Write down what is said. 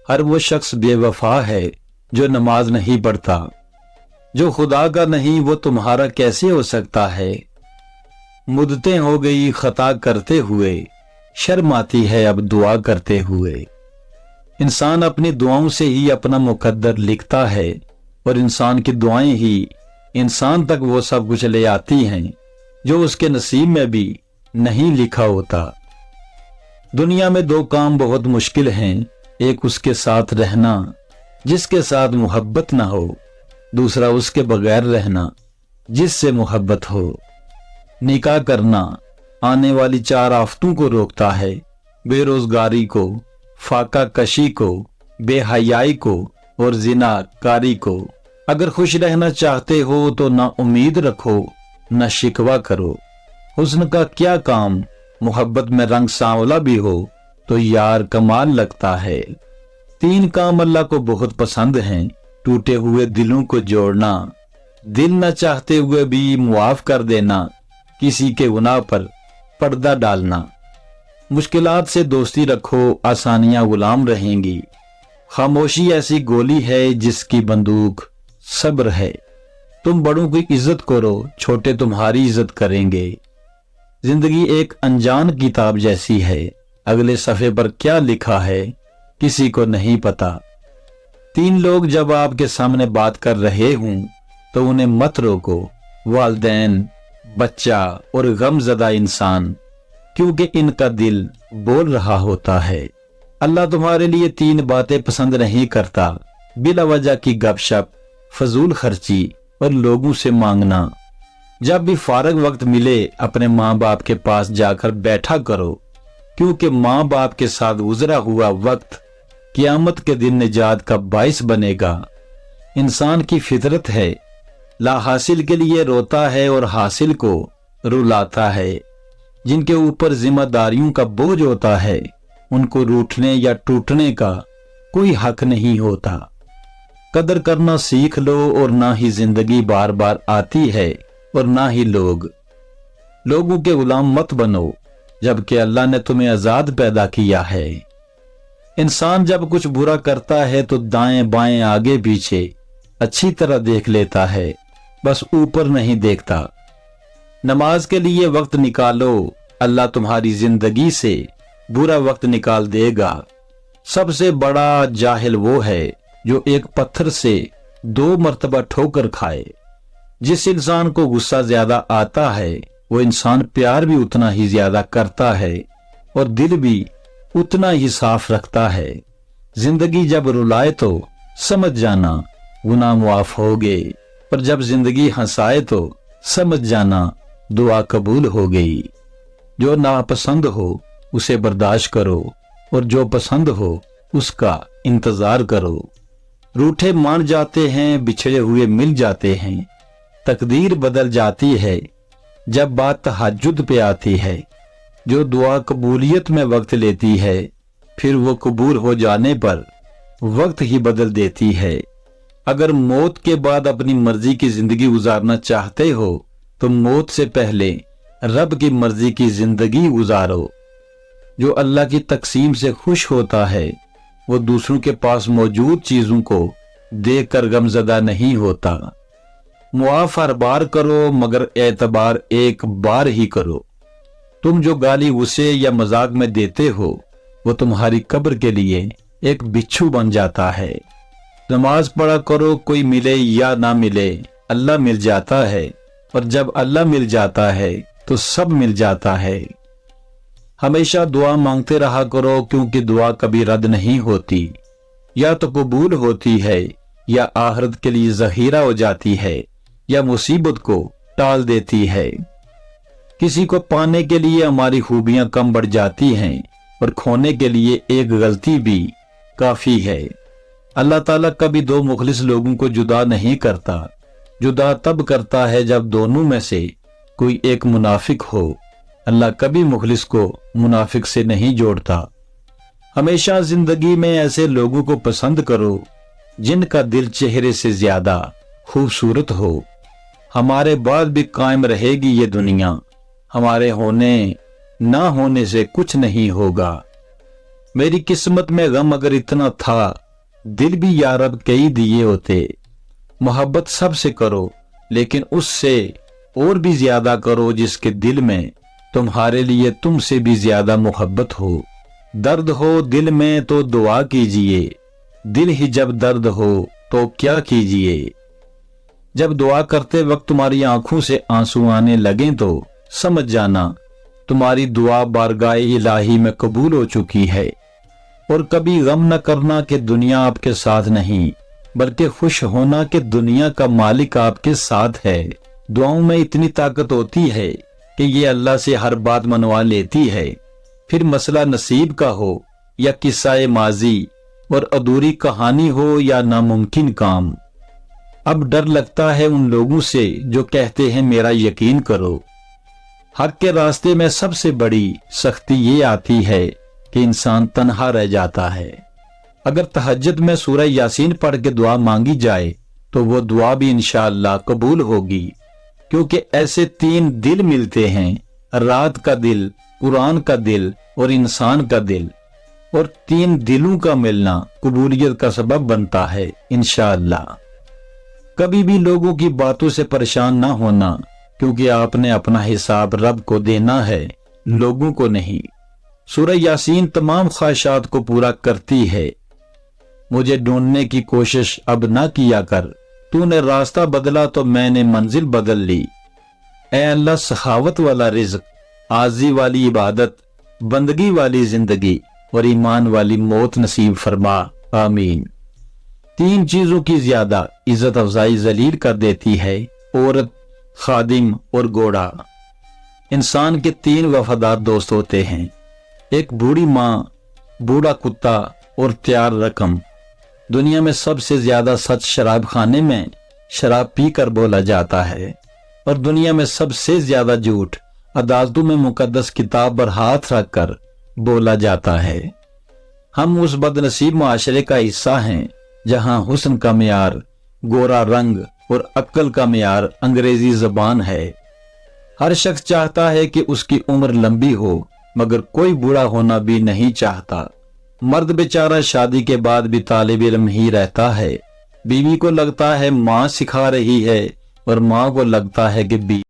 हर वो शख्स बेवफा है जो नमाज नहीं पढ़ता। जो खुदा का नहीं वो तुम्हारा कैसे हो सकता है। मुद्दतें हो गई खता करते हुए, शर्म आती है अब दुआ करते हुए। इंसान अपनी दुआओं से ही अपना मुकद्दर लिखता है और इंसान की दुआएं ही इंसान तक वो सब कुछ ले आती हैं जो उसके नसीब में भी नहीं लिखा होता। दुनिया में दो काम बहुत मुश्किल हैं, एक उसके साथ रहना जिसके साथ मोहब्बत ना हो, दूसरा उसके बगैर रहना जिससे मोहब्बत हो। निकाह करना आने वाली 4 आफतों को रोकता है, बेरोजगारी को, फाका कशी को, बेहयाई को और जिना कारी को। अगर खुश रहना चाहते हो तो ना उम्मीद रखो ना शिकवा करो। हुस्न का क्या काम, मोहब्बत में रंग सांवला भी हो तो यार कमाल लगता है। 3 काम अल्लाह को बहुत पसंद हैं, टूटे हुए दिलों को जोड़ना, दिल न चाहते हुए भी मुआफ कर देना, किसी के गुनाह पर पर्दा डालना। मुश्किलात से दोस्ती रखो, आसानियां गुलाम रहेंगी। खामोशी ऐसी गोली है जिसकी बंदूक सब्र है। तुम बड़ों की इज्जत करो, छोटे तुम्हारी इज्जत करेंगे। जिंदगी एक अनजान किताब जैसी है, अगले सफ़े पर क्या लिखा है किसी को नहीं पता। 3 लोग जब आपके सामने बात कर रहे हों तो उन्हें मत रोको, वालिदैन, बच्चा और गमज़दा इंसान, क्योंकि इनका दिल बोल रहा होता है। अल्लाह तुम्हारे लिए 3 बातें पसंद नहीं करता, बिला वजह की गपशप, फजूल खर्ची और लोगों से मांगना। जब भी फारग वक्त मिले अपने माँ बाप के पास जाकर बैठा करो, क्योंकि माँ बाप के साथ गुजरा हुआ वक्त क़यामत के दिन निजात का बाइस बनेगा। इंसान की फितरत है, ला हासिल के लिए रोता है और हासिल को रुलाता है। जिनके ऊपर जिम्मेदारियों का बोझ होता है उनको रूठने या टूटने का कोई हक नहीं होता। कदर करना सीख लो और ना ही जिंदगी बार बार आती है और ना ही लोगों के गुलाम मत बनो, जबकि अल्लाह ने तुम्हें आजाद पैदा किया है। इंसान जब कुछ बुरा करता है तो दाएं बाएं आगे पीछे अच्छी तरह देख लेता है, बस ऊपर नहीं देखता। नमाज के लिए वक्त निकालो, अल्लाह तुम्हारी जिंदगी से बुरा वक्त निकाल देगा। सबसे बड़ा जाहिल वो है जो एक पत्थर से 2 मर्तबा ठोकर खाए। जिस इंसान को गुस्सा ज्यादा आता है वो इंसान प्यार भी उतना ही ज्यादा करता है और दिल भी उतना ही साफ रखता है। जिंदगी जब रुलाए तो समझ जाना गुनाह मुआफ हो गए, पर जब जिंदगी हंसाए तो समझ जाना दुआ कबूल हो गई। जो नापसंद हो उसे बर्दाश्त करो और जो पसंद हो उसका इंतजार करो। रूठे मान जाते हैं, बिछड़े हुए मिल जाते हैं। तकदीर बदल जाती है जब बात तहज्जुद पे आती है। जो दुआ कबूलियत में वक्त लेती है फिर वो कबूल हो जाने पर वक्त ही बदल देती है। अगर मौत के बाद अपनी मर्जी की जिंदगी गुजारना चाहते हो तो मौत से पहले रब की मर्जी की जिंदगी गुजारो। जो अल्लाह की तकसीम से खुश होता है वो दूसरों के पास मौजूद चीजों को देखकर गमजदा नहीं होता। मुआफ हर बार करो मगर एतबार एक बार ही करो। तुम जो गाली गुस्से या मजाक में देते हो वो तुम्हारी कब्र के लिए एक बिच्छू बन जाता है। नमाज पढ़ा करो, कोई मिले या ना मिले अल्लाह मिल जाता है, और जब अल्लाह मिल जाता है तो सब मिल जाता है। हमेशा दुआ मांगते रहा करो, क्योंकि दुआ कभी रद्द नहीं होती, या तो कबूल होती है या आखिरत के लिए जहीरा हो जाती है या मुसीबत को टाल देती है। किसी को पाने के लिए हमारी खूबियां कम बढ़ जाती हैं और खोने के लिए एक गलती भी काफी है। अल्लाह ताला कभी 2 मुखलिस लोगों को जुदा नहीं करता, जुदा तब करता है जब दोनों में से कोई एक मुनाफिक हो। अल्लाह कभी मुखलिस को मुनाफिक से नहीं जोड़ता। हमेशा जिंदगी में ऐसे लोगों को पसंद करो जिनका दिल चेहरे से ज्यादा खूबसूरत हो। हमारे बाद भी कायम रहेगी ये दुनिया, हमारे होने ना होने से कुछ नहीं होगा। मेरी किस्मत में गम अगर इतना था, दिल भी या रब कई दिए होते। मोहब्बत सबसे करो, लेकिन उससे और भी ज्यादा करो जिसके दिल में तुम्हारे लिए तुमसे भी ज्यादा मोहब्बत हो। दर्द हो दिल में तो दुआ कीजिए, दिल ही जब दर्द हो तो क्या कीजिए। जब दुआ करते वक्त तुम्हारी आंखों से आंसू आने लगे तो समझ जाना तुम्हारी दुआ बारगाह इलाही में कबूल हो चुकी है। और कभी गम न करना कि दुनिया आपके साथ नहीं, बल्कि खुश होना कि दुनिया का मालिक आपके साथ है। दुआओं में इतनी ताकत होती है कि ये अल्लाह से हर बात मनवा लेती है, फिर मसला नसीब का हो या किस्सा माजी, और अधूरी कहानी हो या नामुमकिन काम। अब डर लगता है उन लोगों से जो कहते हैं मेरा यकीन करो। हक के रास्ते में सबसे बड़ी सख्ती ये आती है कि इंसान तन्हा रह जाता है। अगर तहज्जुद में सूरह यासीन पढ़ के दुआ मांगी जाए तो वो दुआ भी इंशाअल्लाह कबूल होगी, क्योंकि ऐसे 3 दिल मिलते हैं, रात का दिल, कुरान का दिल और इंसान का दिल, और 3 दिलों का मिलना कबूलियत का सबब बनता है इंशाअल्लाह। कभी भी लोगों की बातों से परेशान ना होना, क्योंकि आपने अपना हिसाब रब को देना है, लोगों को नहीं। सूरह यासीन तमाम ख्वाहिशात को पूरा करती है। मुझे ढूंढने की कोशिश अब ना किया कर, तूने रास्ता बदला तो मैंने मंजिल बदल ली। ऐ अल्लाह सखावत वाला रिज़्क, आजी वाली इबादत, बंदगी वाली जिंदगी और ईमान वाली मौत नसीब फरमा, आमीन। 3 चीजों की ज्यादा इज्जत अफजाई जलील कर देती है, औरत, खादिम और घोड़ा। इंसान के 3 वफादार दोस्त होते हैं, एक बूढ़ी माँ, बूढ़ा कुत्ता और तैयार रकम। दुनिया में सबसे ज्यादा सच शराब खाने में शराब पीकर बोला जाता है, और दुनिया में सबसे ज्यादा झूठ अदालतों में मुकद्दस किताब पर हाथ रखकर बोला जाता है। हम उस बदनसीब मुआशरे का हिस्सा हैं जहां हुस्न का मियार गोरा रंग और अक्ल का मियार अंग्रेजी जबान है। हर शख्स चाहता है कि उसकी उम्र लंबी हो, मगर कोई बूढ़ा होना भी नहीं चाहता। मर्द बेचारा शादी के बाद भी तालिब इल्म ही रहता है। बीवी को लगता है माँ सिखा रही है, और माँ को लगता है कि